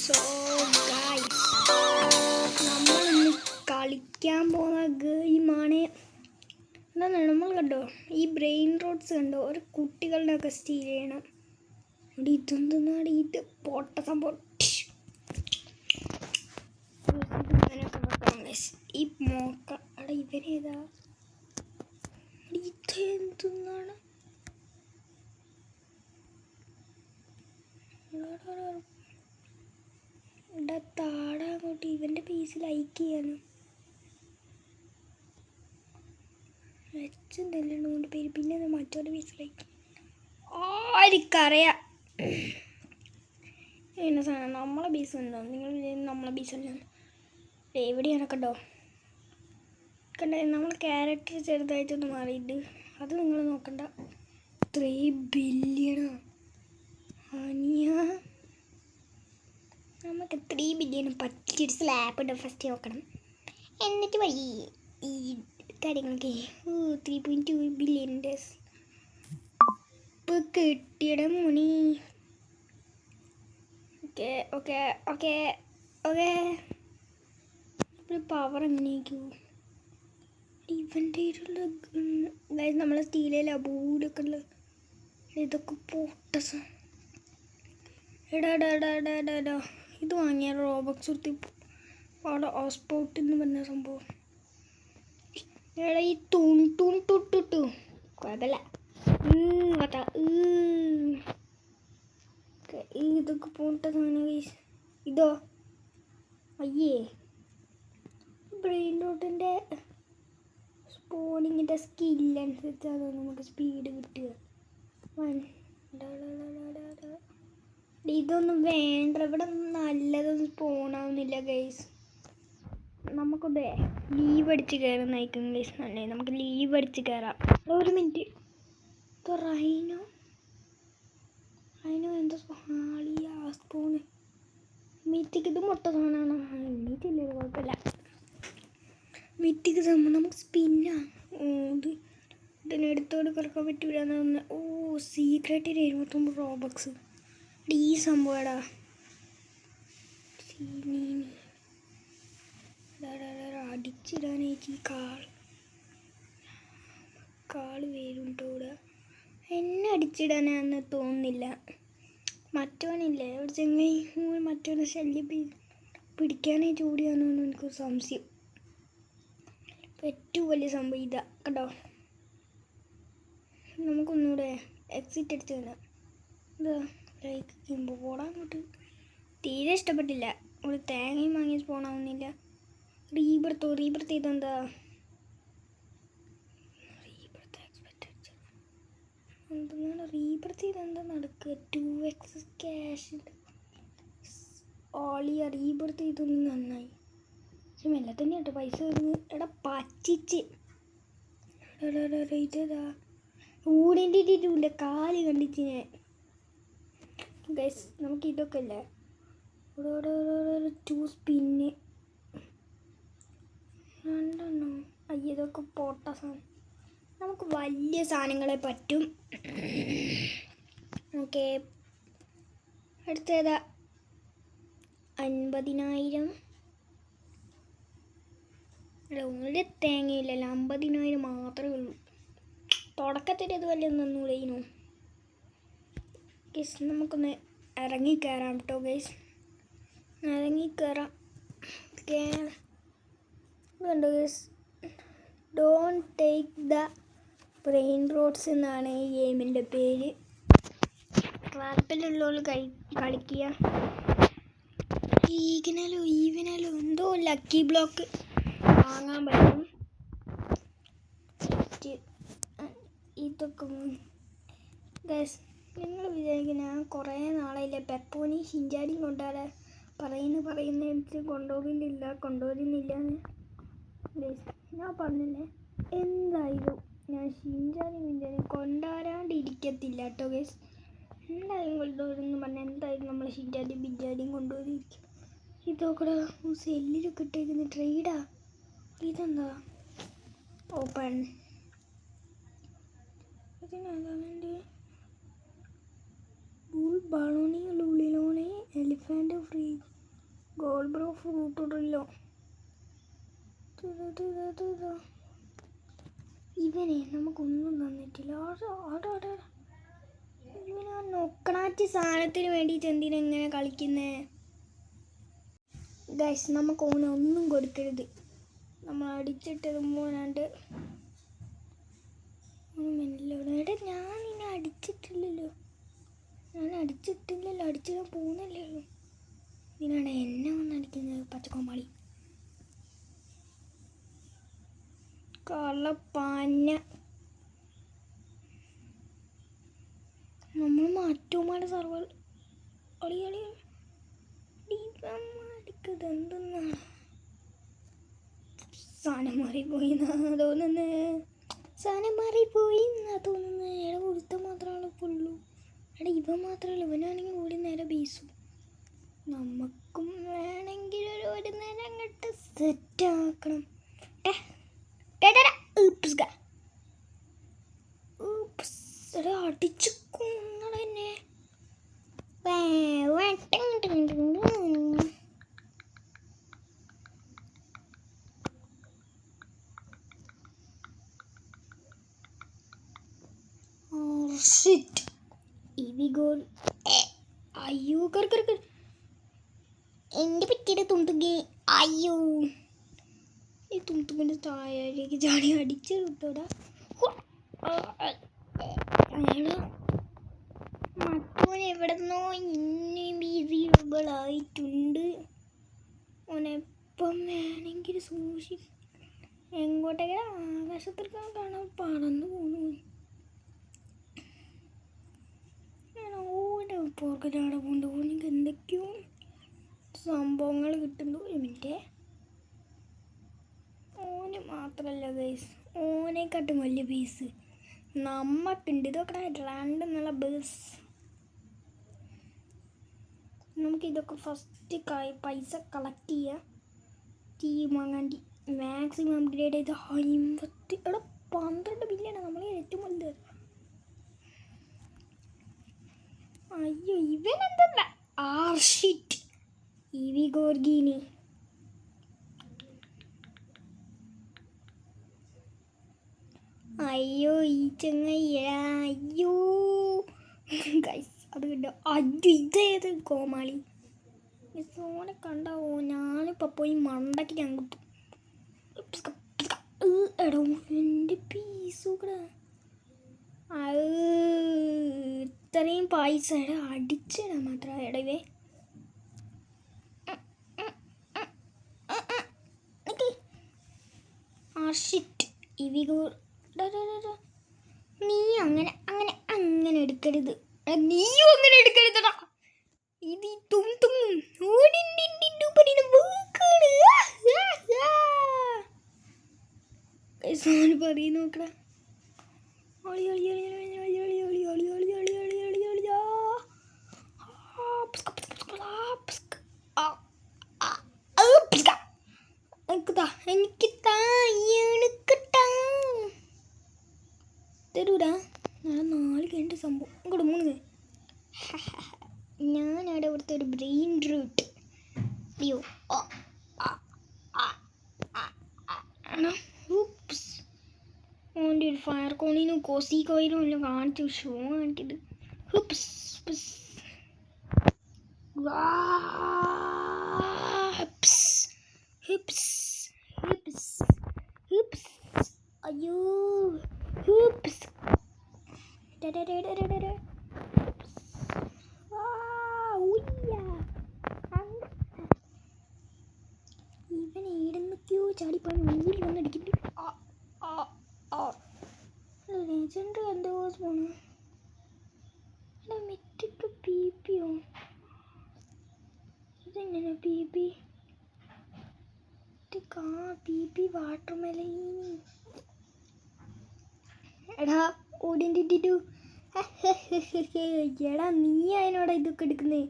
So guys, നമ്മളിന്ന് കളിക്കാൻ പോകുന്ന ഗെയിമാണ് എന്താണ്. നമ്മൾ കണ്ടോ ഈ ബ്രെയിൻ റോഡ്സ് കണ്ടോ, ഒരു കുട്ടികളുടെ ഒക്കെ സ്റ്റീൽ ചെയ്യണം. ഇതെന്താണ് ഇത് പൊട്ട സംഭവം. ഈ മോക്ക അവിടെ ഇവരേതാ, ഇതെന്താണ് ഇവിടെ താഴെ അങ്ങോട്ട് ഇവൻ്റെ പീസ് ലൈക്ക് ചെയ്യാനും വെച്ചെന്തല്ലോണ്ട് പേര്. പിന്നെ മറ്റൊരു പീസ് ലൈക്ക് ആർക്കറിയാം എന്നെ സാധനം. നമ്മളെ പീസ് ഉണ്ടോ, നിങ്ങൾ നമ്മളെ പീസ് ഉണ്ടോ എവിടെയാണ് കണ്ടോ കണ്ടേ. നമ്മളെ ക്യാരക്ടർ ചെറുതായിട്ടൊന്ന് മാറിയിട്ട് അത് നിങ്ങൾ നോക്കണ്ട. 3 ബില്യണോ അനിയ, നമുക്ക് 3 ബില്യണും പറ്റിയൊരു സ്ലാബ് ഉണ്ട്. ഫസ്റ്റ് നോക്കണം, എന്നിട്ട് വഴി ഈ കാര്യങ്ങളൊക്കെ 3.2 ബില്യൻ്റെ ഇപ്പം കിട്ടിയിടം മുനി. Okay okay okay okay. Power എങ്ങനെയായിരിക്കും ഇവൻ്റെ നമ്മളെ സ്റ്റീലയില ബൂടൊക്കെ ഉള്ള ഇതൊക്കെ പൊട്ട. എടാ ഇത് വാങ്ങിയ റോബക്സ് കൊടുത്ത് അവിടെ ഹോസ്പോട്ട് എന്ന് പറഞ്ഞ സംഭവം. എടാ ഈ ടു കുഴപ്പമില്ല. ഇതൊക്കെ പൊട്ട സാധനം. ഇതോ അയ്യേ, ബ്രെയിൻ റോട്ടിൻ്റെ സ്പോണിങ്ങിൻ്റെ സ്കില്ലനുസരിച്ചാണ് നമുക്ക് സ്പീഡ് കിട്ടുക. ഇതൊന്നും വേണ്ട, ഇവിടെ നല്ലതൊന്നും സ്പോണാവുന്നില്ല ഗൈസ്. നമുക്കൊന്നേ ലീവ് അടിച്ച് കയറുന്നതായിരിക്കും ഗൈസ് നല്ലത്. നമുക്ക് ലീവ് അടിച്ച് കയറാം. ഒരു മിനിറ്റ്, ഇത് റൈനോ എന്താ ഹാളിയ സ്പൂണ് മിത്തിക്ക്. ഇത് മുട്ട സാധനമാണ്. മീറ്റില്ലേ, കുഴപ്പമില്ല. മിത്തിക്ക് സംഭവം നമുക്ക് സ്പിന്നാ. ഇതിനെടുത്തോട് കിടക്കാൻ പറ്റൂലെന്ന് തോന്നുന്നു. സീക്രട്ടിന് 79 റോബക്സ്. ഈ സംഭവടാ അടിച്ചിടാനായിട്ട് ഈ കാള് വേരുണ്ടോടെ. എന്നെ അടിച്ചിടാനാന്ന് തോന്നുന്നില്ല. മറ്റവനില്ലേ ഒരു ചെങ്ങായി, മറ്റവനെ ശല്യം പിടിക്കാനായിട്ട് ഓടിയാണെന്ന് എനിക്ക് സംശയം. ഏറ്റവും വലിയ സംഭവം ഇതാ കേട്ടോ. നമുക്കൊന്നുകൂടെ എക്സിറ്റ് അടിച്ച് തരാം. ഇതാ ലൈക്ക് ചെയ്യുമ്പോൾ പോടാങ്ങോട്ട്. തീരെ ഇഷ്ടപ്പെട്ടില്ല. ഒരു തേങ്ങയും വാങ്ങി സ്പോണാവുന്നില്ല. റീബർത്ത് ചെയ്തെന്താ എന്താണ് റീബർത്ത് ചെയ്തെന്താ നടക്കുക. 2x ക്യാഷ് ഓളിയ റീബർത്ത് ചെയ്തൊന്നും നന്നായി. പക്ഷെ മെല്ലെ തന്നെ കേട്ടോ പൈസ വരുന്നത്. എടാ പറ്റിച്ച് ഇതാ ഊടിൻ്റെ ഇട്ടിട്ടില്ല, കാല് കണ്ടിച്ച് ഞാൻ ഗൈസ്. നമുക്ക് ഇതൊക്കെ അല്ലേ 2 സ്പിന്ന് 2 ഇതൊക്കെ പൊട്ട സാധനം. നമുക്ക് വലിയ സാധനങ്ങളെ പറ്റും. ഓക്കെ, അടുത്തേതാ 50,000. ഒരു തേങ്ങയില്ലല്ലോ, 50,000 മാത്രമേ ഉള്ളൂ. തുടക്കത്തിൽ ഇത് വലിയ ഒന്നുകൂടെയിനു ഗൈസ്. നമുക്കൊന്ന് ഇറങ്ങിക്കയറാം കേട്ടോ ഗൈസ്, ഇറങ്ങിക്കയറാം. കണ്ടോ guys, don't take the brain roads എന്നാണ് ഈ ഗെയിമിൻ്റെ പേര്. ട്രാപ്പിലുള്ളവർ കളിക്കുക. ഈവനാലോ എന്തോ ലക്കി ബ്ലോക്ക് വാങ്ങാൻ പറ്റും. ഇതൊക്കെ ഗൈസ്, നിങ്ങൾ വിചാരിക്കും ഞാൻ കുറേ നാളായില്ലേ പെപ്പോനി ഷിൻചാനും കൊണ്ടുവരാൻ പറയുന്ന എനിക്ക് കൊണ്ടുവരുന്നില്ലെന്ന് ഗൈസ്. ഞാൻ പറഞ്ഞില്ലേ എന്തായാലും ഞാൻ ഷിൻചാനും കൊണ്ടുവരാണ്ടിരിക്കത്തില്ല കേട്ടോ ഗൈസ്. എന്തായാലും കൊണ്ടുവരുമെന്ന് പറഞ്ഞാൽ എന്തായാലും നമ്മൾ ഷിൻചാനും കൊണ്ടുവരിയിരിക്കും. ഇതൊക്കെ സെല്ലിലൊക്കെ ഇട്ടേക്കുന്ന ട്രേഡാ. ഇതെന്താ ഓപ്പൺ. ഇതിനെന്താ ബുൾ ബളോണി ലുളിലോണി എലിഫന്റ് ഫ്രീ കൂട്ടില്ല. ഇവനെ നമുക്കൊന്നും തന്നിട്ടില്ല. ഇവനെ ആ നൊക്കണാറ്റി സാധനത്തിന് വേണ്ടിയിട്ട് എന്തിനെങ്ങനെ കളിക്കുന്നേ? ഗൈസ്, നമുക്ക് ഓനെ ഒന്നും കൊടുക്കരുത്. നമ്മൾ അടിച്ചിട്ടത് മോനാണ്ട് എടാ, ഞാൻ നിന്നെ അടിച്ചിട്ടില്ലല്ലോ. അടിച്ചിടാൻ പോകുന്നല്ലേ ഉള്ളൂ. ഇതിനാണ് എന്നെ വന്ന് അടിക്കുന്നത് പച്ചക്കോമാളി കള്ളപ്പാഞ്ഞ. നമ്മൾ മറ്റോമാരുടെ സർവർ അടിക്കത് എന്തെന്നാണ് സാധനം മാറിപ്പോയിന്നാ തോന്നുന്നത്. എടാ, ഒരുത്ത മാത്രമാണ് പുള്ളു. എടാ, ഇവൻ മാത്രമല്ല, ഇവനാണെങ്കിൽ ഒരു നേരം ബീസും. നമുക്കും വേണമെങ്കിൽ ഒരു നേരം അങ്ങോട്ട് സെറ്റാക്കണം. അടിച്ചു കൊന്നടന്നെ. അയ്യോ, എന്റെ പറ്റിയുടെ തുണ്ടുകി. അയ്യോ, ഈ തുണ്ടുകിന്റെ താഴേക്ക് ചാടി അടിച്ചു കിട്ടോടാ. മറ്റോൻ എവിടെന്നോ ഇൻവിസിബിൾ ആയിട്ടുണ്ട്. ഓനെപ്പം വേണമെങ്കിൽ സൂക്ഷിക്കും. എങ്ങോട്ടേക്കാ? ആകാശത്തിൽ കാണാൻ പറന്നു പോകുന്നു. പോർക്കറ്റാടെ കൊണ്ട് എനിക്ക് എന്തൊക്കെയോ സംഭവങ്ങൾ കിട്ടുന്നു. ഒരു മിനിറ്റ്. ഓന് മാത്രമല്ല ഗൈസ്, ഓനെക്കാട്ടും വലിയ ബേസ് നമ്മക്കുണ്ട്. ഇതൊക്കെ രണ്ടെന്നുള്ള ബേസ്. നമുക്കിതൊക്കെ ഫസ്റ്റ് പൈസ കളക്ട് ചെയ്യുക. ടീം വാങ്ങാണ്ടി മാക്സിമം അപ്ഗ്രേഡ് ചെയ്ത് 12 ബില്യണ് നമ്മളെ ഏറ്റവും വലുത്. അയ്യോ, ഇവനെന്തല്ല ആർഷിറ്റ് ഇവി ഗോർഗീനി. അയ്യോ, ഈ ചങ്ങയ്യ. അയ്യോ ഗൈസ്, അത് കിട്ടോ? ഇതേത് കോമാളി സോനെ കണ്ടാവോ? ഞാനിപ്പോൾ പോയി മണ്ടയ്ക്ക് ഞാൻ കിട്ടും. എടോ, എൻ്റെ പീസുകൂടെ ഇത്രയും പൈസ അടിച്ചിടാൻ മാത്രം. എടവേ ആർഷിറ്റ് ഇവിഗോർ. നീ അങ്ങനെ എടുക്കരുത്. നീയും അങ്ങനെ എടുക്കരുതടാ. ഇത് തും പറയ നോക്കടാ. എനിക്ക് തരൂടാ. നാളെ 4 കഴിഞ്ഞ സംഭവം ഇങ്ങോട്ട് 3. ഞാനവിടെ ഇവിടുത്തെ ഒരു ബ്രെയിൻ റൂട്ട്. അയ്യോ, ഓൻ്റെ ഒരു ഫയർ കോണിനും കോസി കോയിനും എല്ലാം കാണിച്ചു ഷോ കാണിക്കുന്നത്. അയ്യോ, ഇവൻ ഏടെന്നൊക്കെയോ ചാടിപ്പോയി മുന്നിൽ വന്നടിക്കുന്നുണ്ട്. ലെജൻഡറി എന്തോ പോണു. മെറ്റിക്ക് പി പിയോ? ഇതെങ്ങനെ പി പി? പി വാട്ടർ മെലീനി. എടാ, ഓടിണ്ടിട്ടു. എടാ, നീ അതിനോടാ ഇതൊക്കെ എടുക്കുന്നേ?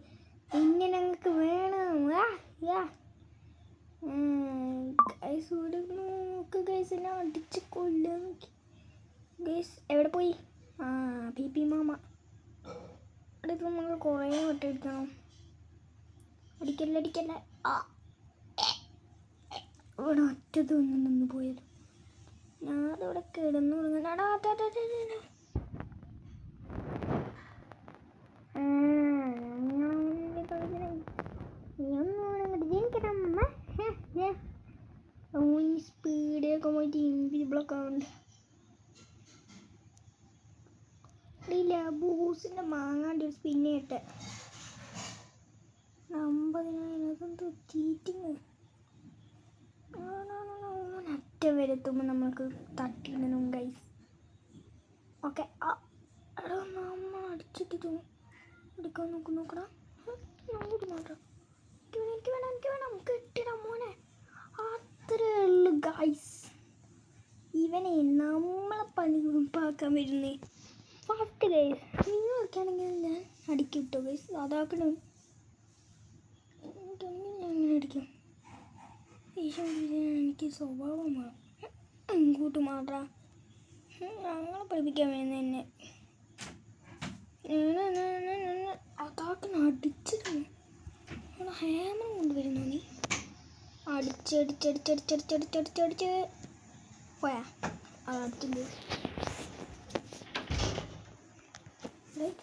പിന്നെ ഞങ്ങൾക്ക് വേണം. ഗൈസ് എല്ലാം അടിച്ച് കൊല്ലുക. ഗൈസ് എവിടെ പോയി? P P mama. ഇവിടെ ഇത് നമ്മൾ കുറേ വട്ടം അടിക്കണം. അടിക്കല്ല. ഇവിടെ ഒറ്റത് നിന്ന് പോയത്. ഞാനവിടെ കിടന്നു തുടങ്ങാടാ. സ്പീഡൊക്കെ പോയിട്ട് ഇൻവിസിബിളൊക്കെ ആവുന്നുണ്ട്. ഇല്ല ബൂസിൻ്റെ മാങ്ങാണ്ട് ഒരു സ്പിന്നെ ഇട്ട് 50,000 ചീറ്റിങ്. ഒറ്റ വരെത്തുമ്പോൾ നമ്മൾക്ക് തട്ടിയിടണം ഗൈസ്. ഓക്കെ എടാ നമ്മൾ അടിച്ചിട്ട് അടിക്കാൻ നോക്കടാ. അങ്ങോട്ട് മാറ്റാം. എനിക്ക് വേണം കിട്ടിടാ മോനെ. അത്രേ ഉള്ളു ഗൈസ്. ഇവനെ നമ്മളെ പണി ഉറപ്പാക്കാൻ വരുന്നേ ഫാസ്റ്റ് ഗൈസ്. നിങ്ങളൊക്കെ ആണെങ്കിൽ ഞാൻ അടിക്കും കിട്ടോ ഗൈസ്. അതാക്കണം ഞാൻ അങ്ങനെ അടിക്കും. എനിക്ക് സ്വഭാവമാണ്. ഇങ്ങോട്ട് മാറാ. ഞങ്ങളെ പഠിപ്പിക്കാൻ വേണ്ടി തന്നെ അതാക്കണം അടിച്ചിരുന്നു. ഹേമം കൊണ്ടുവരുന്നു. നീ അടിച്ചടിച്ചടിച്ചടിച്ചടിച്ചടിച്ചടിച്ചടിച്ച് പോയാ അതടിച്ചില്ല.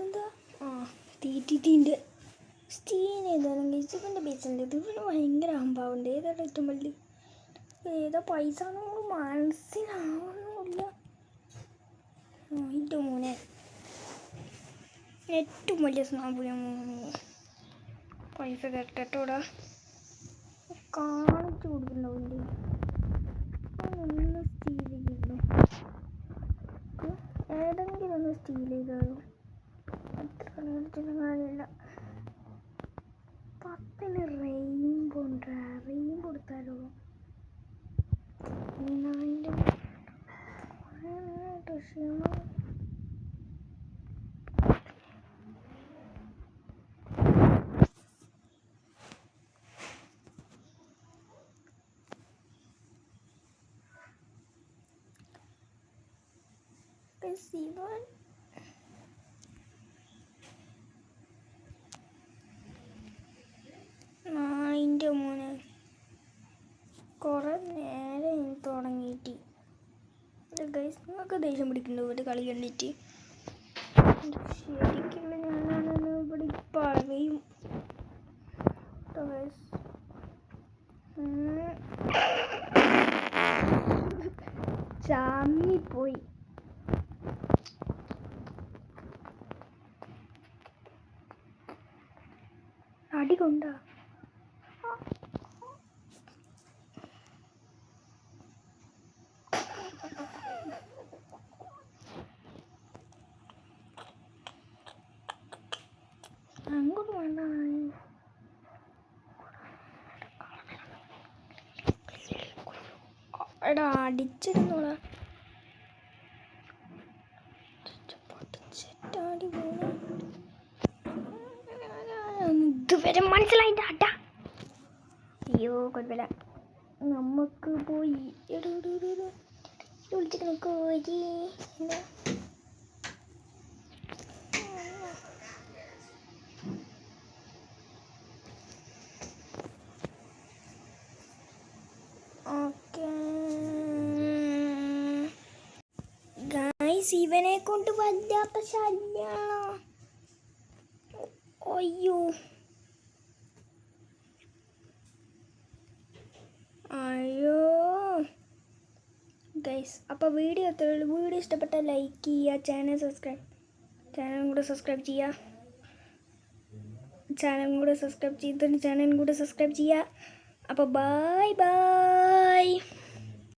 എന്താ തീറ്റിൻ്റെ സ്റ്റീൻ ഏതായാലും ഗീച്ചപ്പൻ്റെ ബേസുണ്ട്. ഇത് പിന്നെ ഭയങ്കര അമ്പാവുണ്ട്. ഏതാണ് ഏറ്റവും വലിയ ഏതാ പൈസ മനസ്സിലാവുന്നില്ല. ഇത് മോനെ ഏറ്റവും വലിയ സ്നാപുരം പൈസ തട്ടോടാ കാണിച്ചു കൊടുക്കുന്നുണ്ട്. ഒന്ന് സ്റ്റീൽ ചെയ്തു. ഏതെങ്കിലും ഒന്ന് സ്റ്റീൽ ചെയ്താലോ. അത്ര കാര്യമില്ല. 10 റെയിൻബോ ഉണ്ട്. റെയിൻബോ കൊടുത്താലോ. അതിൻ്റെ ഇവൻ അതിൻ്റെ മോനെ കുറേ നേരം തുടങ്ങിയിട്ട് ഗൈസ് നിങ്ങൾക്ക് ദേഷ്യം പിടിക്കുന്നുണ്ടോ ഇവിടെ കളി കണ്ടിട്ട്? ശരിക്കുള്ള ഞാനാണെന്ന് ഇവിടെ പറയും. ചാമിപ്പോയി. അടി കൊണ്ടാ അങ്ങോട്ട് വേണ്ട. എടാ അടിച്ചിരുന്നോടാ. ഇതുവരെ മനസ്സിലായിട്ടാ. അയ്യോ കുഴപ്പമില്ല. നമുക്ക് പോയി വിളിച്ചിട്ട് കോഴി ഇവനെ കൊണ്ട് വല്ലാത്ത ശല്യാണോ. അയ്യോ ഗൈസ് അപ്പോൾ വീഡിയോ അത്രേ ഉള്ളൂ. വീഡിയോ ഇഷ്ടപ്പെട്ടാൽ ലൈക്ക് ചെയ്യുക. ചാനലും കൂടെ സബ്സ്ക്രൈബ് ചെയ്യുക. ചാനലും കൂടെ സബ്സ്ക്രൈബ് ചെയ്യുക. അപ്പോൾ ബൈ.